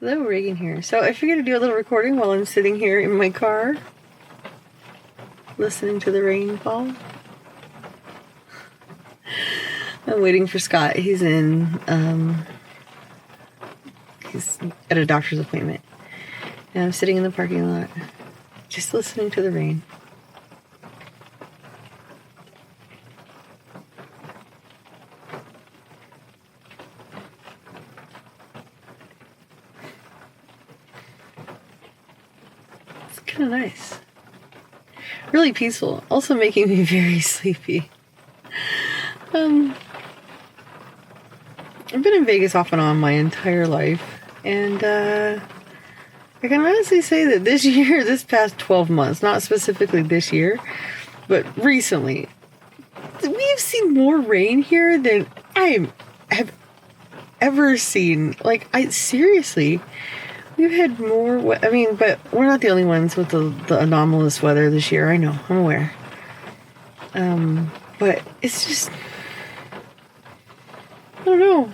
Hello, Reagan here. So I figured to do a little recording while I'm sitting here in my car, listening to the rain fall. I'm waiting for Scott. He's at a doctor's appointment. And I'm sitting in the parking lot, just listening to the rain. Kind of nice. Really peaceful. Also making me very sleepy. I've been in Vegas off and on my entire life. And I can honestly say that this year, this past 12 months, not specifically this year, but recently, we've seen more rain here than I have ever seen. Like, seriously... We've had more, but we're not the only ones with the anomalous weather this year. I know, I'm aware. But it's just, I don't know.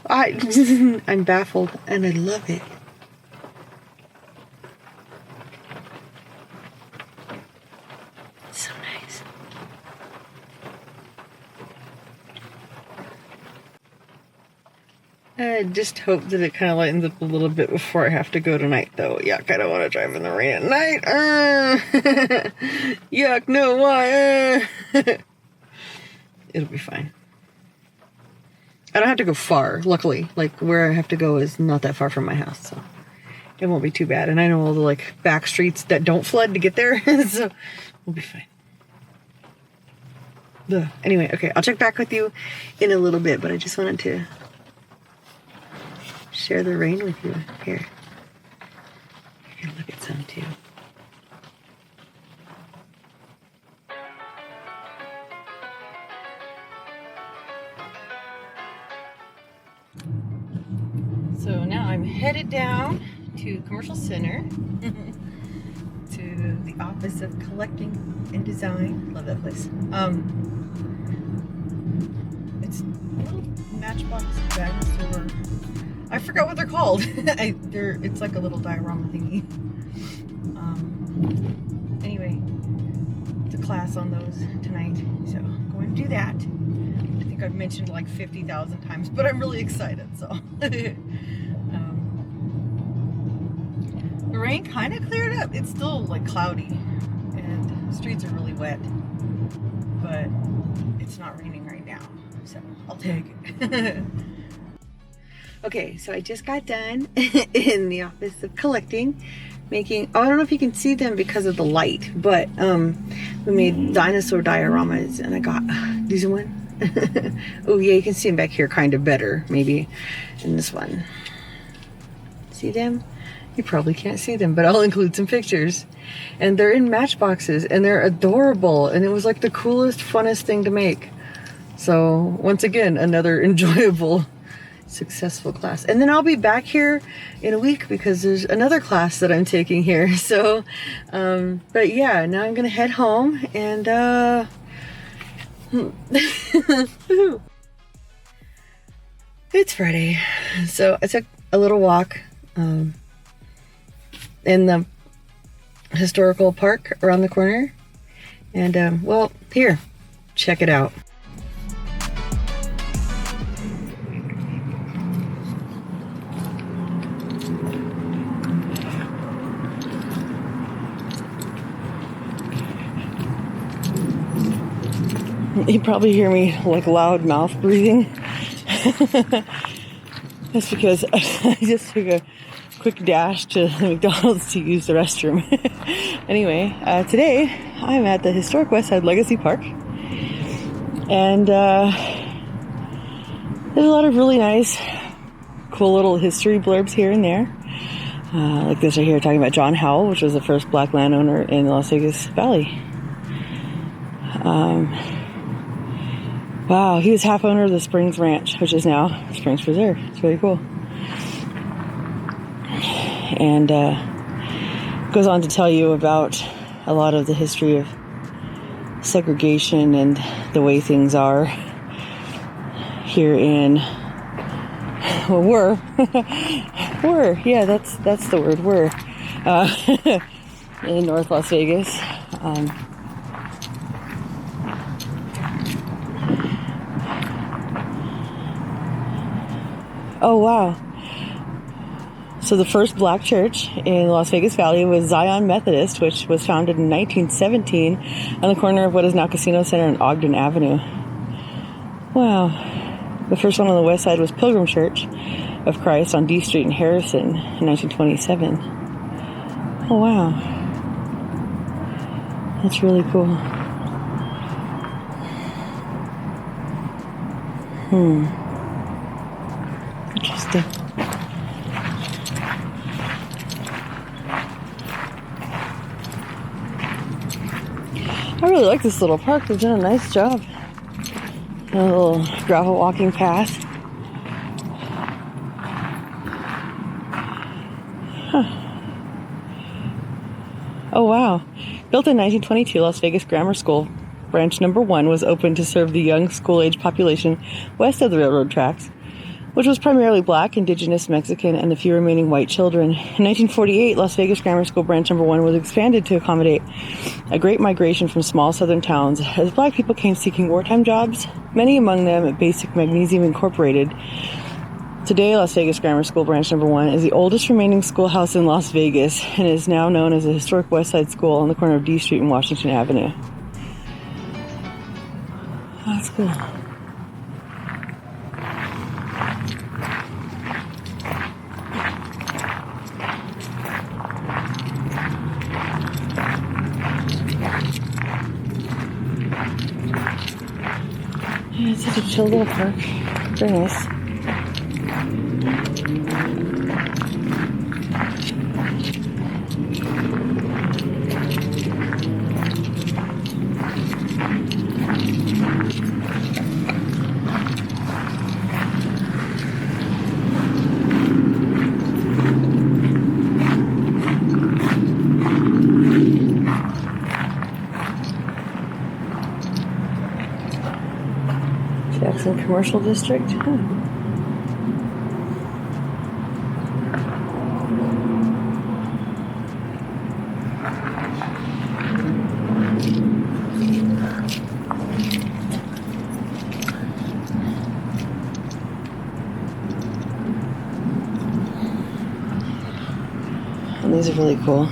I'm baffled and I love it. It's so nice. I just hope that it kind of lightens up a little bit before I have to go tonight, though. Yuck, I don't want to drive in the rain at night. Yuck, no, why? It'll be fine. I don't have to go far, luckily. Like, where I have to go is not that far from my house, so it won't be too bad. And I know all the, back streets that don't flood to get there, so we'll be fine. Ugh. Anyway, okay, I'll check back with you in a little bit, but I just wanted to share the rain with you. Here, you can look at some too. So now I'm headed down to Commercial Center to the Office of Collecting and Design. Love that place. It's a little Matchbox dinosaur. I forgot what they're called. It's like a little diorama thingy. Anyway, it's a class on those tonight, so I'm going to do that. I think I've mentioned 50,000 times, but I'm really excited. So the rain kind of cleared up. It's still cloudy, and the streets are really wet, but it's not raining right now, so I'll take it. Okay, so I just got done in the Office of Collecting, making, I don't know if you can see them because of the light, but we made dinosaur dioramas, and I got these one. Oh yeah, you can see them back here kind of better, maybe, in this one. See them? You probably can't see them, but I'll include some pictures. And they're in matchboxes, and they're adorable, and it was the coolest, funnest thing to make. So, once again, another enjoyable successful class. And then I'll be back here in a week because there's another class that I'm taking here. So, but yeah, now I'm gonna head home and it's Friday. So I took a little walk in the historical park around the corner. And well, here, check it out. You probably hear me loud mouth breathing. That's because I just took a quick dash to McDonald's to use the restroom. Anyway, today I'm at the historic Westside Legacy Park, and there's a lot of really nice, cool little history blurbs here and there. Like this right here, talking about John Howell, which was the first black landowner in the Las Vegas Valley. Wow, he was half owner of the Springs Ranch, which is now Springs Preserve. It's really cool. And goes on to tell you about a lot of the history of segregation and the way things are here in, well, were Were, yeah, that's the word, were, in North Las Vegas. Oh wow. So the first black church in Las Vegas Valley was Zion Methodist, which was founded in 1917 on the corner of what is now Casino Center and Ogden Avenue. Wow. The first one on the west side was Pilgrim Church of Christ on D Street in Harrison in 1927. Oh wow. That's really cool. Interesting. I really like this little park. They've done a nice job. A little gravel walking path. Huh. Oh wow. Built in 1922, Las Vegas Grammar School Branch Number 1 was opened to serve the young school-age population west of the railroad tracks, which was primarily black, indigenous, Mexican, and the few remaining white children. In 1948, Las Vegas Grammar School Branch Number 1 was expanded to accommodate a great migration from small southern towns as black people came seeking wartime jobs, many among them at Basic Magnesium Incorporated. Today, Las Vegas Grammar School Branch Number 1 is the oldest remaining schoolhouse in Las Vegas and is now known as a historic West Side School on the corner of D Street and Washington Avenue. Oh, that's cool. Yeah, it's such a chill little park. Very nice. Jackson Commercial District. Huh. And these are really cool.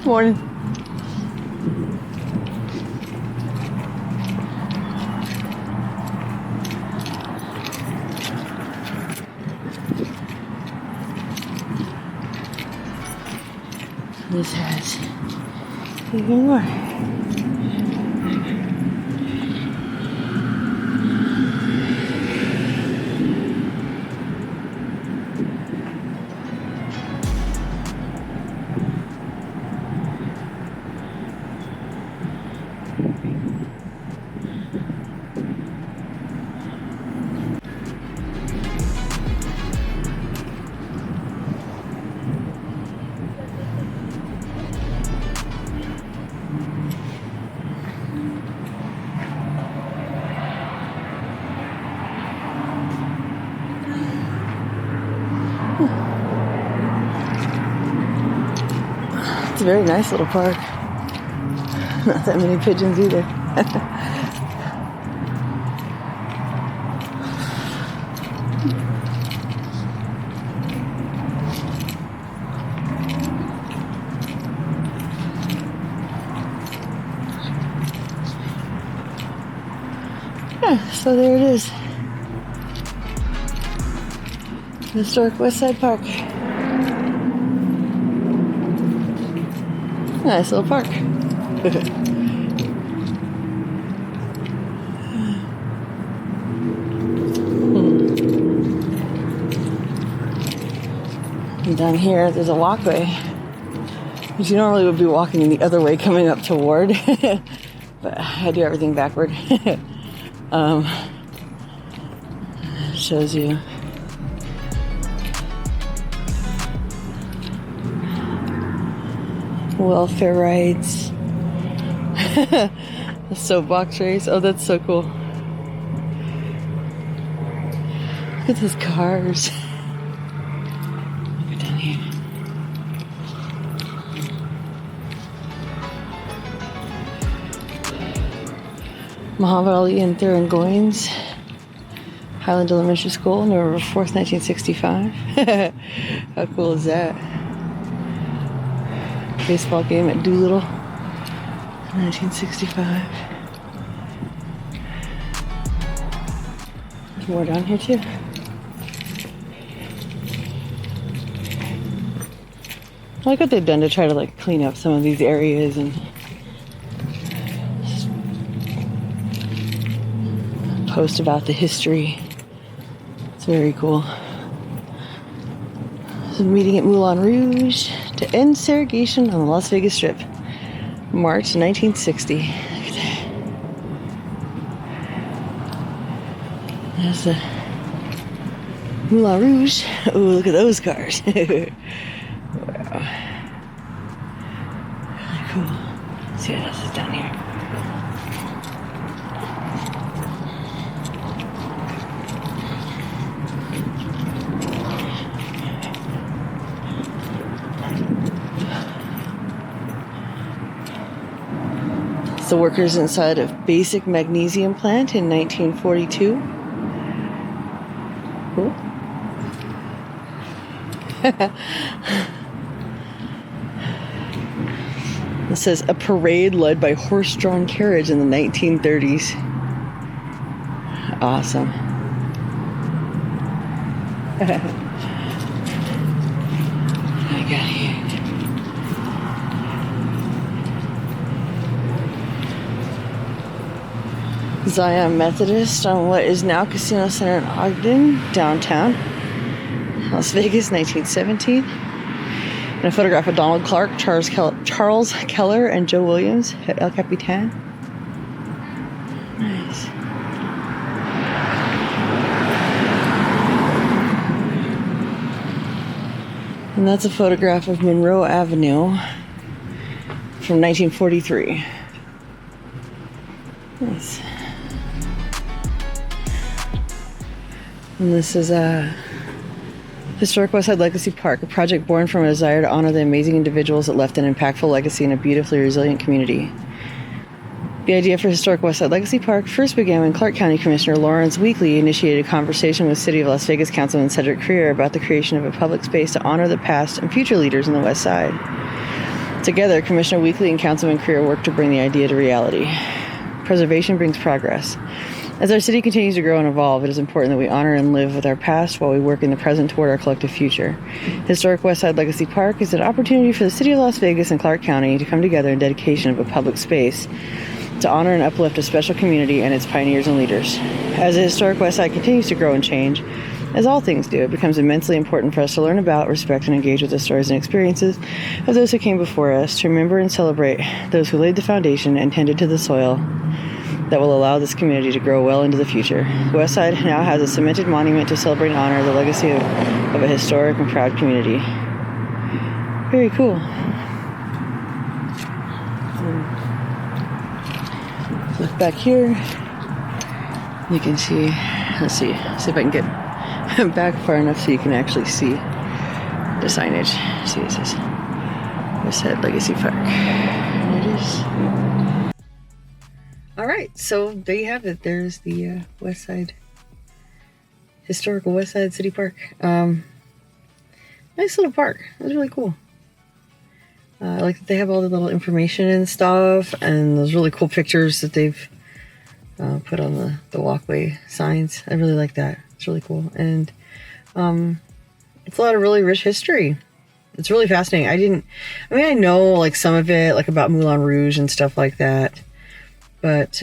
Morning. This has even more. It's a very nice little park. Not that many pigeons either. Yeah, so there it is. Historic West Side Park. Nice little park. And down here, there's a walkway, which you normally would be walking in the other way coming up toward, but I do everything backward. Shows you welfare rights. The soapbox race. Oh, that's so cool. Look at those cars. Look down here. Muhammad Ali and Theron Goins, Highland Elementary School, November 4th, 1965. How cool is that? Baseball game at Doolittle, 1965. There's more down here too. I like what they've done to try to like clean up some of these areas and post about the history. It's very cool. So meeting at Moulin Rouge to end segregation on the Las Vegas Strip, March 1960. Look at that. There's the Moulin Rouge. Oh, look at those cars. Wow. Really cool. Let's see what else is down here. The workers inside of Basic Magnesium Plant in 1942. Cool. It says a parade led by horse-drawn carriage in the 1930s. Awesome. I got here. Zion Methodist on what is now Casino Center in Ogden, downtown Las Vegas, 1917. And a photograph of Donald Clark, Charles Keller, and Joe Williams, El Capitan. Nice. And that's a photograph of Monroe Avenue from 1943. Nice. And this is a Historic Westside Legacy Park, a project born from a desire to honor the amazing individuals that left an impactful legacy in a beautifully resilient community. The idea for Historic Westside Legacy Park first began when Clark County Commissioner Lawrence Weekly initiated a conversation with City of Las Vegas Councilman Cedric Creer about the creation of a public space to honor the past and future leaders in the West Side. Together, Commissioner Weekly and Councilman Creer worked to bring the idea to reality. Preservation brings progress. As our city continues to grow and evolve, it is important that we honor and live with our past while we work in the present toward our collective future. Historic Westside Legacy Park is an opportunity for the City of Las Vegas and Clark County to come together in dedication of a public space to honor and uplift a special community and its pioneers and leaders. As the Historic Westside continues to grow and change, as all things do, it becomes immensely important for us to learn about, respect, and engage with the stories and experiences of those who came before us, to remember and celebrate those who laid the foundation and tended to the soil that will allow this community to grow well into the future. The West Side now has a cemented monument to celebrate and honor the legacy of a historic and proud community. Very cool. Look back here. You can see, let's see if I can get back far enough so you can actually see the signage. See, it says West Side Legacy Park. There it is. All right, so there you have it. There's the West Side, historical West Side City Park. Nice little park. It was really cool. I like that they have all the little information and stuff, and those really cool pictures that they've put on the walkway signs. I really like that. It's really cool, and it's a lot of really rich history. It's really fascinating. I mean, I know like some of it, like about Moulin Rouge and stuff like that, but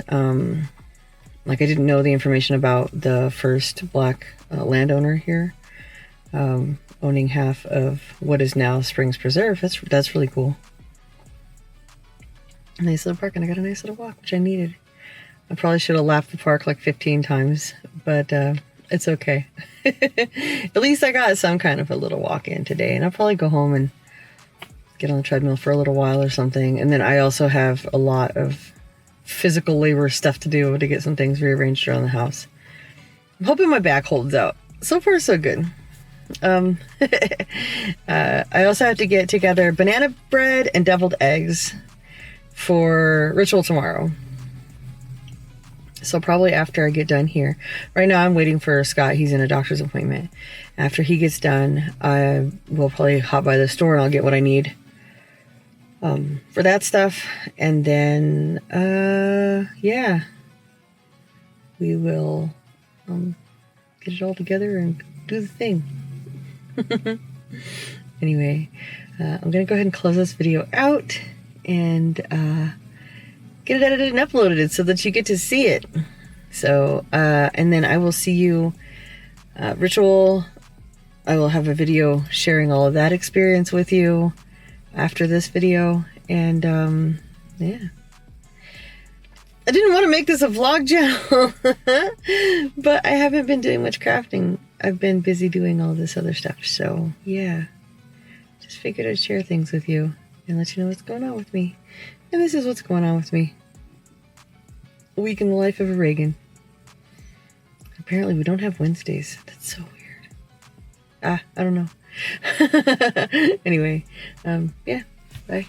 like I didn't know the information about the first black landowner here, owning half of what is now Springs Preserve. That's really cool. A nice little park, and I got a nice little walk, which I needed. I probably should have lapped the park like 15 times, but it's okay. At least I got some kind of a little walk in today, and I'll probably go home and get on the treadmill for a little while or something. And then I also have a lot of physical labor stuff to do to get some things rearranged around the house. I'm hoping my back holds out. So far, so good. I also have to get together banana bread and deviled eggs for ritual tomorrow. So probably after I get done here. Right now I'm waiting for Scott. He's in a doctor's appointment. After he gets done, I will probably hop by the store and I'll get what I need for that stuff. And then, yeah, we will get it all together and do the thing. Anyway, I'm going to go ahead and close this video out and get it edited and uploaded so that you get to see it. So, and then I will see you, ritual. I will have a video sharing all of that experience with you after this video. And, yeah. I didn't want to make this a vlog channel, but I haven't been doing much crafting. I've been busy doing all this other stuff. So, yeah. Just figured I'd share things with you and let you know what's going on with me. And this is what's going on with me. A week in the life of a Reagan. Apparently we don't have Wednesdays. That's so weird. I don't know. Anyway, yeah, bye.